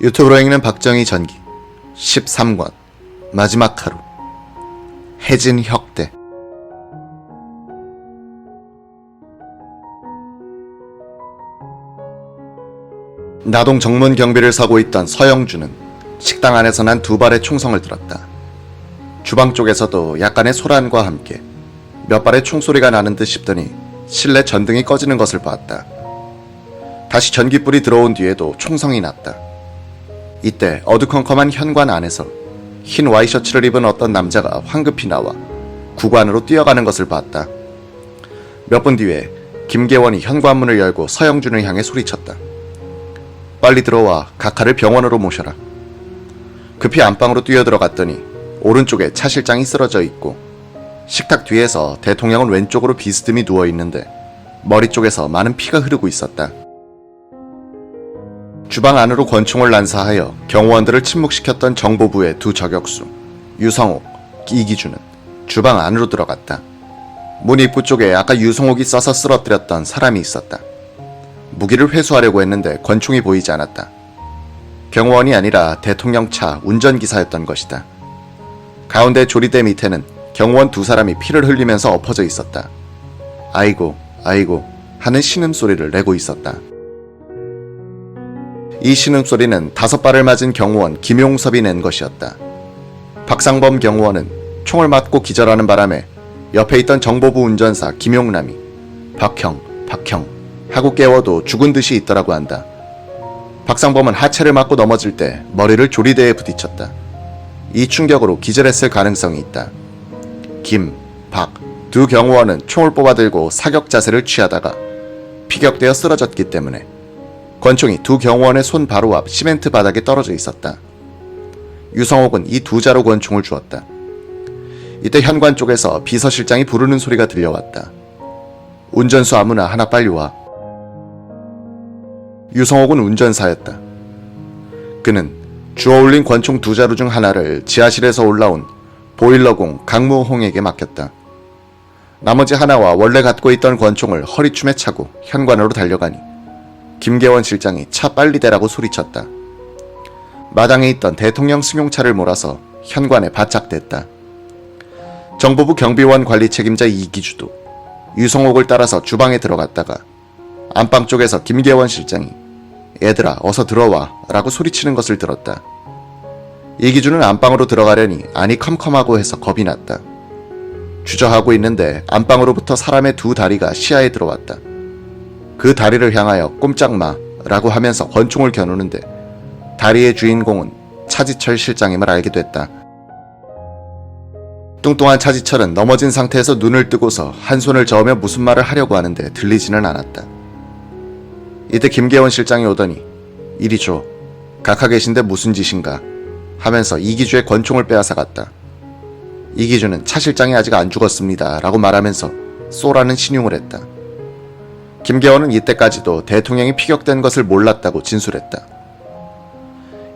유튜브로 읽는 박정희 전기 13권 마지막 하루 해진 혁대. 나동 정문 경비를 서고 있던 서영주는 식당 안에서 난 두 발의 총성을 들었다. 주방 쪽에서도 약간의 소란과 함께 몇 발의 총소리가 나는 듯 싶더니 실내 전등이 꺼지는 것을 보았다. 다시 전기불이 들어온 뒤에도 총성이 났다. 이때 어두컴컴한 현관 안에서 흰 와이셔츠를 입은 어떤 남자가 황급히 나와 구관으로 뛰어가는 것을 봤다. 몇 분 뒤에 김계원이 현관문을 열고 서영준을 향해 소리쳤다. 빨리 들어와 각하를 병원으로 모셔라. 급히 안방으로 뛰어들어갔더니 오른쪽에 차 실장이 쓰러져 있고 식탁 뒤에서 대통령은 왼쪽으로 비스듬히 누워있는데 머리 쪽에서 많은 피가 흐르고 있었다. 주방 안으로 권총을 난사하여 경호원들을 침묵시켰던 정보부의 두 저격수 유성옥, 이기주는 주방 안으로 들어갔다. 문 입구 쪽에 아까 유성옥이 써서 쓰러뜨렸던 사람이 있었다. 무기를 회수하려고 했는데 권총이 보이지 않았다. 경호원이 아니라 대통령 차 운전기사였던 것이다. 가운데 조리대 밑에는 경호원 두 사람이 피를 흘리면서 엎어져 있었다. 아이고 아이고 하는 신음소리를 내고 있었다. 이 신음소리는 5발을 맞은 경호원 김용섭이 낸 것이었다. 박상범 경호원은 총을 맞고 기절하는 바람에 옆에 있던 정보부 운전사 김용남이 박형 하고 깨워도 죽은 듯이 있더라고 한다. 박상범은 하체를 맞고 넘어질 때 머리를 조리대에 부딪혔다. 이 충격으로 기절했을 가능성이 있다. 김, 박 두 경호원은 총을 뽑아들고 사격 자세를 취하다가 피격되어 쓰러졌기 때문에 권총이 두 경호원의 손 바로 앞 시멘트 바닥에 떨어져 있었다. 유성옥은 이 두 자로 권총을 주었다. 이때 현관 쪽에서 비서실장이 부르는 소리가 들려왔다. 운전수 아무나 하나 빨리 와. 유성옥은 운전사였다. 그는 주워올린 권총 두 자루 중 하나를 지하실에서 올라온 보일러공 강무홍에게 맡겼다. 나머지 하나와 원래 갖고 있던 권총을 허리춤에 차고 현관으로 달려가니 김계원 실장이 차 빨리 대라고 소리쳤다. 마당에 있던 대통령 승용차를 몰아서 현관에 바짝 댔다. 정보부 경비원 관리 책임자 이기주도 유성옥을 따라서 주방에 들어갔다가 안방 쪽에서 김계원 실장이 얘들아 어서 들어와 라고 소리치는 것을 들었다. 이기주는 안방으로 들어가려니 안이 컴컴하고 해서 겁이 났다. 주저하고 있는데 안방으로부터 사람의 두 다리가 시야에 들어왔다. 그 다리를 향하여 꼼짝마 라고 하면서 권총을 겨누는데 다리의 주인공은 차지철 실장임을 알게 됐다. 뚱뚱한 차지철은 넘어진 상태에서 눈을 뜨고서 한 손을 저으며 무슨 말을 하려고 하는데 들리지는 않았다. 이때 김계원 실장이 오더니 이리 줘. 각하 계신데 무슨 짓인가 하면서 이기주의 권총을 빼앗아 갔다. 이기주는 차 실장이 아직 안 죽었습니다 라고 말하면서 쏘라는 신용을 했다. 김계원은 이때까지도 대통령이 피격된 것을 몰랐다고 진술했다.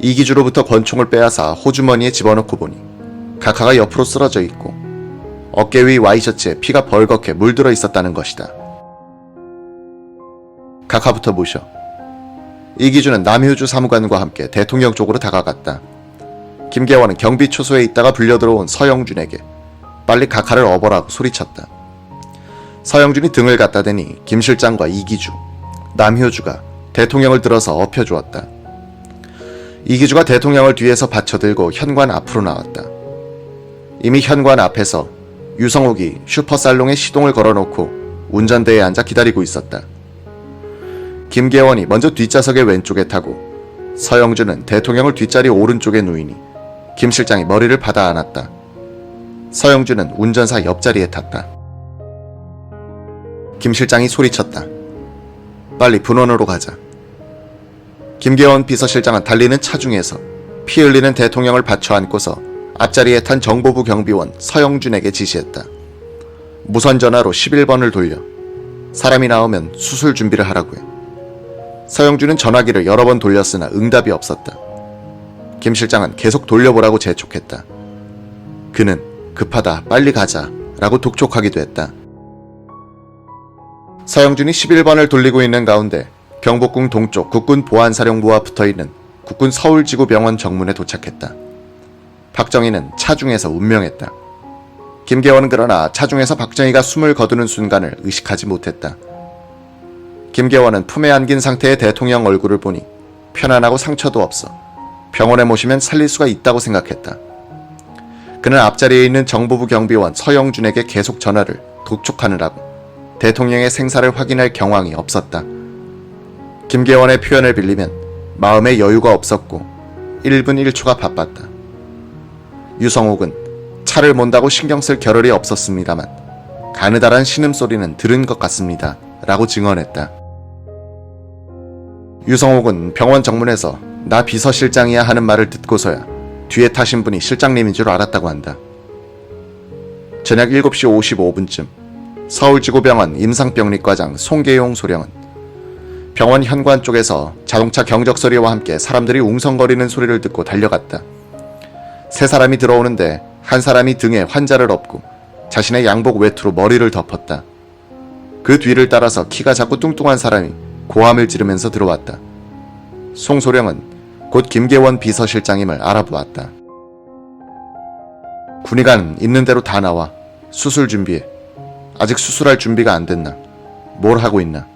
이기주로부터 권총을 빼앗아 호주머니에 집어넣고 보니 각하가 옆으로 쓰러져 있고 어깨 위 와이셔츠에 피가 벌겋게 물들어 있었다는 것이다. 각하부터 모셔. 이기주는 남효주 사무관과 함께 대통령 쪽으로 다가갔다. 김계원은 경비 초소에 있다가 불려들어온 서영준에게 빨리 각하를 업어라고 소리쳤다. 서영준이 등을 갖다 대니 김 실장과 이기주, 남효주가 대통령을 들어서 엎혀주었다. 이기주가 대통령을 뒤에서 받쳐들고 현관 앞으로 나왔다. 이미 현관 앞에서 유성옥이 슈퍼살롱에 시동을 걸어놓고 운전대에 앉아 기다리고 있었다. 김계원이 먼저 뒷좌석의 왼쪽에 타고 서영준은 대통령을 뒷자리 오른쪽에 누이니 김 실장이 머리를 받아 안았다. 서영준은 운전사 옆자리에 탔다. 김 실장이 소리쳤다. 빨리 분원으로 가자. 김계원 비서실장은 달리는 차 중에서 피 흘리는 대통령을 받쳐 안고서 앞자리에 탄 정보부 경비원 서영준에게 지시했다. 무선 전화로 11번을 돌려 사람이 나오면 수술 준비를 하라고 해. 서영준은 전화기를 여러 번 돌렸으나 응답이 없었다. 김 실장은 계속 돌려보라고 재촉했다. 그는 급하다 빨리 가자 라고 독촉하기도 했다. 서영준이 11번을 돌리고 있는 가운데 경복궁 동쪽 국군 보안사령부와 붙어있는 국군 서울지구병원 정문에 도착했다. 박정희는 차중에서 운명했다. 김계원은 그러나 차중에서 박정희가 숨을 거두는 순간을 의식하지 못했다. 김계원은 품에 안긴 상태의 대통령 얼굴을 보니 편안하고 상처도 없어 병원에 모시면 살릴 수가 있다고 생각했다. 그는 앞자리에 있는 정보부 경비원 서영준에게 계속 전화를 독촉하느라고 대통령의 생사를 확인할 경황이 없었다. 김계원의 표현을 빌리면 마음에 여유가 없었고 1분 1초가 바빴다. 유성옥은 차를 몬다고 신경 쓸 겨를이 없었습니다만 가느다란 신음소리는 들은 것 같습니다 라고 증언했다. 유성옥은 병원 정문에서 나 비서실장이야 하는 말을 듣고서야 뒤에 타신 분이 실장님인 줄 알았다고 한다. 저녁 7시 55분쯤 서울지구병원 임상병리과장 송계용 소령은 병원 현관 쪽에서 자동차 경적 소리와 함께 사람들이 웅성거리는 소리를 듣고 달려갔다. 세 사람이 들어오는데 한 사람이 등에 환자를 업고 자신의 양복 외투로 머리를 덮었다. 그 뒤를 따라서 키가 작고 뚱뚱한 사람이 고함을 지르면서 들어왔다. 송소령은 곧 김계원 비서실장임을 알아보았다. 군의관 있는 대로 다 나와. 수술 준비해. 아직 수술할 준비가 안 됐나? 뭘 하고 있나?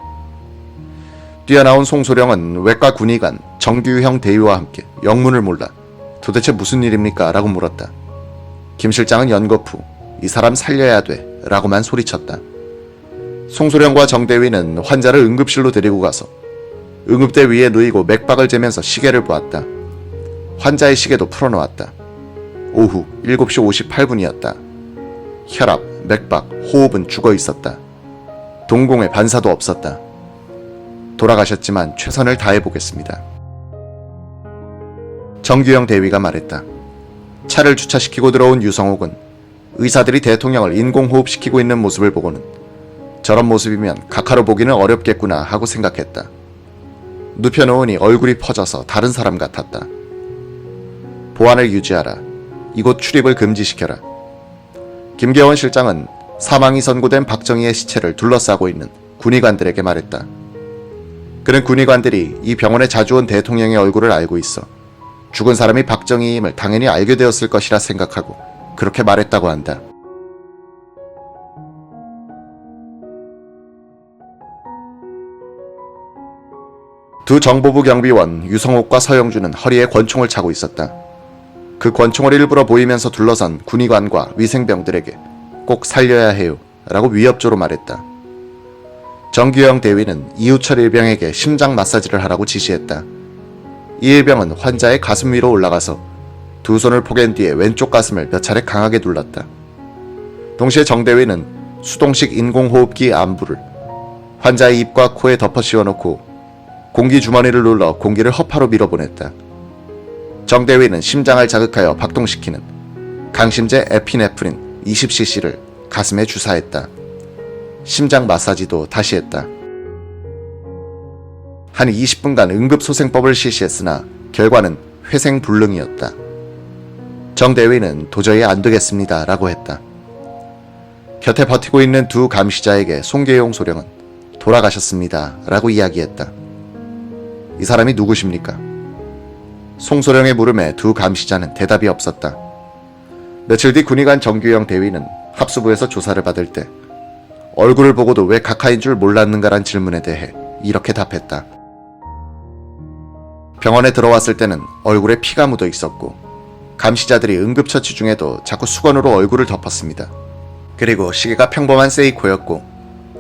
뛰어나온 송소령은 외과 군의관 정규형 대위와 함께 영문을 몰라 도대체 무슨 일입니까? 라고 물었다. 김 실장은 연거푸 이 사람 살려야 돼 라고만 소리쳤다. 송소령과 정 대위는 환자를 응급실로 데리고 가서 응급대 위에 누이고 맥박을 재면서 시계를 보았다. 환자의 시계도 풀어놓았다. 오후 7시 58분이었다. 혈압, 맥박, 호흡은 죽어 있었다. 동공에 반사도 없었다. 돌아가셨지만 최선을 다해보겠습니다. 정규영 대위가 말했다. 차를 주차시키고 들어온 유성옥은 의사들이 대통령을 인공호흡시키고 있는 모습을 보고는 저런 모습이면 각하로 보기는 어렵겠구나 하고 생각했다. 눕혀놓으니 얼굴이 퍼져서 다른 사람 같았다. 보안을 유지하라. 이곳 출입을 금지시켜라. 김계원 실장은 사망이 선고된 박정희의 시체를 둘러싸고 있는 군의관들에게 말했다. 그는 군의관들이 이 병원에 자주 온 대통령의 얼굴을 알고 있어 죽은 사람이 박정희임을 당연히 알게 되었을 것이라 생각하고 그렇게 말했다고 한다. 두 정보부 경비원 유성옥과 서영준은 허리에 권총을 차고 있었다. 그 권총을 일부러 보이면서 둘러선 군의관과 위생병들에게 꼭 살려야 해요 라고 위협조로 말했다. 정규영 대위는 이우철 일병에게 심장 마사지를 하라고 지시했다. 이 일병은 환자의 가슴 위로 올라가서 두 손을 포갠 뒤에 왼쪽 가슴을 몇 차례 강하게 눌렀다. 동시에 정 대위는 수동식 인공호흡기 안부를 환자의 입과 코에 덮어 씌워놓고 공기 주머니를 눌러 공기를 허파로 밀어보냈다. 정 대위는 심장을 자극하여 박동시키는 강심제 에피네프린 20cc를 가슴에 주사했다. 심장 마사지도 다시 했다. 한 20분간 응급소생법을 실시했으나 결과는 회생불능이었다. 정 대위는 도저히 안 되겠습니다 라고 했다. 곁에 버티고 있는 두 감시자에게 송계용 소령은 돌아가셨습니다 라고 이야기했다. 이 사람이 누구십니까? 송소령의 물음에 두 감시자는 대답이 없었다. 며칠 뒤 군의관 정규영 대위는 합수부에서 조사를 받을 때 얼굴을 보고도 왜 각하인 줄 몰랐는가란 질문에 대해 이렇게 답했다. 병원에 들어왔을 때는 얼굴에 피가 묻어 있었고 감시자들이 응급처치 중에도 자꾸 수건으로 얼굴을 덮었습니다. 그리고 시계가 평범한 세이코였고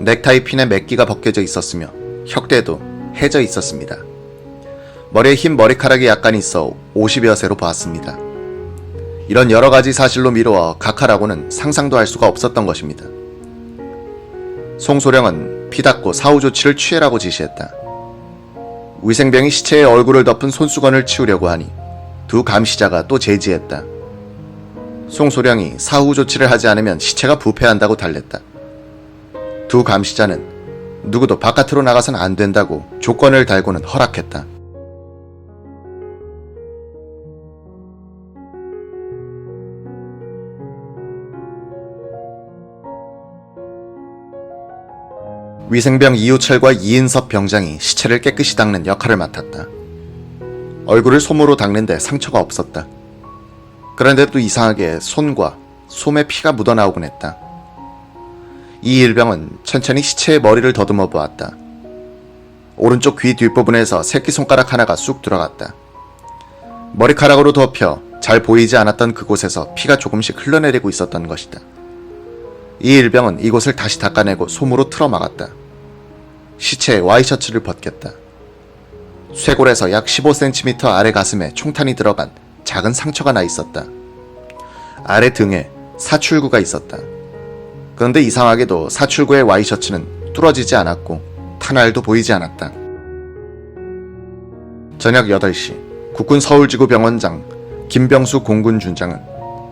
넥타이 핀에 맥기가 벗겨져 있었으며 혁대도 해져 있었습니다. 머리에 흰 머리카락이 약간 있어 50여 세로 보았습니다. 이런 여러 가지 사실로 미루어 각하라고는 상상도 할 수가 없었던 것입니다. 송소령은 피 닦고 사후 조치를 취해라고 지시했다. 위생병이 시체의 얼굴을 덮은 손수건을 치우려고 하니 두 감시자가 또 제지했다. 송소령이 사후 조치를 하지 않으면 시체가 부패한다고 달랬다. 두 감시자는 누구도 바깥으로 나가선 안 된다고 조건을 달고는 허락했다. 위생병 이우철과 이인섭 병장이 시체를 깨끗이 닦는 역할을 맡았다. 얼굴을 솜으로 닦는데 상처가 없었다. 그런데도 이상하게 손과 솜에 피가 묻어나오곤 했다. 이 일병은 천천히 시체의 머리를 더듬어 보았다. 오른쪽 귀 뒷부분에서 새끼손가락 하나가 쑥 들어갔다. 머리카락으로 덮여 잘 보이지 않았던 그곳에서 피가 조금씩 흘러내리고 있었던 것이다. 이 일병은 이곳을 다시 닦아내고 솜으로 틀어막았다. 시체에 와이셔츠를 벗겼다. 쇄골에서 약 15cm 아래 가슴에 총탄이 들어간 작은 상처가 나 있었다. 아래 등에 사출구가 있었다. 그런데 이상하게도 사출구의 와이셔츠는 뚫어지지 않았고 탄알도 보이지 않았다. 저녁 8시 국군 서울지구 병원장 김병수 공군 준장은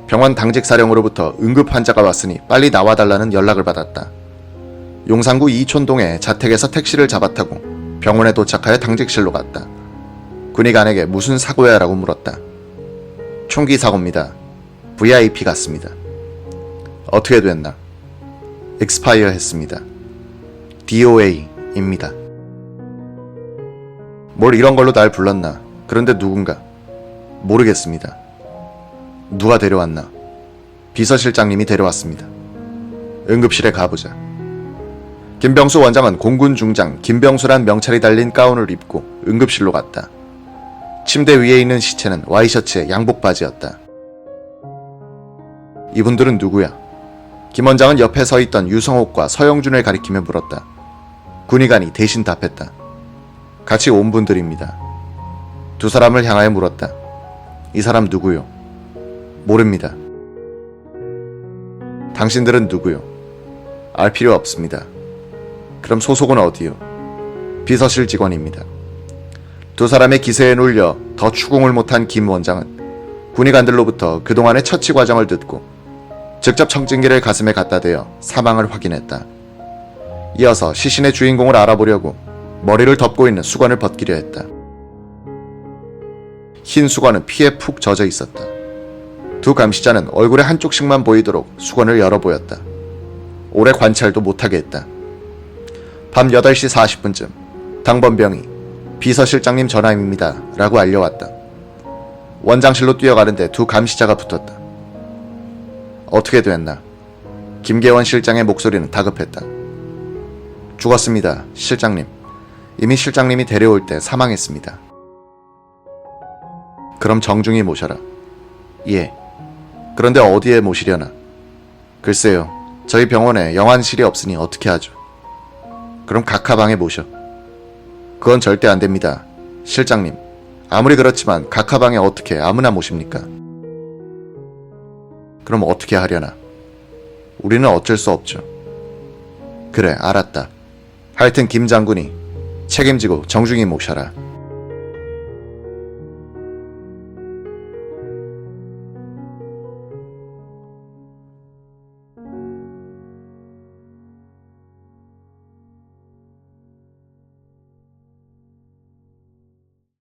병원 당직 사령으로부터 응급 환자가 왔으니 빨리 나와달라는 연락을 받았다. 용산구 이촌동의 자택에서 택시를 잡아타고 병원에 도착하여 당직실로 갔다. 군의관에게 무슨 사고야 라고 물었다. 총기 사고입니다. VIP 같습니다. 어떻게 됐나? 익스파이어 했습니다. DOA입니다. 뭘 이런 걸로 날 불렀나? 그런데 누군가? 모르겠습니다. 누가 데려왔나? 비서실장님이 데려왔습니다. 응급실에 가보자. 김병수 원장은 공군 중장 김병수란 명찰이 달린 가운을 입고 응급실로 갔다. 침대 위에 있는 시체는 와이셔츠에 양복 바지였다. 이분들은 누구야? 김 원장은 옆에 서 있던 유성옥과 서영준을 가리키며 물었다. 군의관이 대신 답했다. 같이 온 분들입니다. 두 사람을 향하여 물었다. 이 사람 누구요? 모릅니다. 당신들은 누구요? 알 필요 없습니다. 그럼 소속은 어디요? 비서실 직원입니다. 두 사람의 기세에 눌려 더 추궁을 못한 김 원장은 군의관들로부터 그동안의 처치 과정을 듣고 직접 청진기를 가슴에 갖다 대어 사망을 확인했다. 이어서 시신의 주인공을 알아보려고 머리를 덮고 있는 수건을 벗기려 했다. 흰 수건은 피에 푹 젖어 있었다. 두 감시자는 얼굴의 한쪽씩만 보이도록 수건을 열어 보였다. 오래 관찰도 못하게 했다. 밤 8시 40분쯤 당번병이 비서실장님 전화입니다 라고 알려왔다. 원장실로 뛰어가는데 두 감시자가 붙었다. 어떻게 됐나? 김계원 실장의 목소리는 다급했다. 죽었습니다, 실장님. 이미 실장님이 데려올 때 사망했습니다. 그럼 정중히 모셔라. 예. 그런데 어디에 모시려나? 글쎄요. 저희 병원에 영안실이 없으니 어떻게 하죠? 그럼 각하방에 모셔. 그건 절대 안 됩니다, 실장님. 아무리 그렇지만 각하방에 어떻게 아무나 모십니까? 그럼 어떻게 하려나? 우리는 어쩔 수 없죠. 그래, 알았다. 하여튼 김 장군이 책임지고 정중히 모셔라.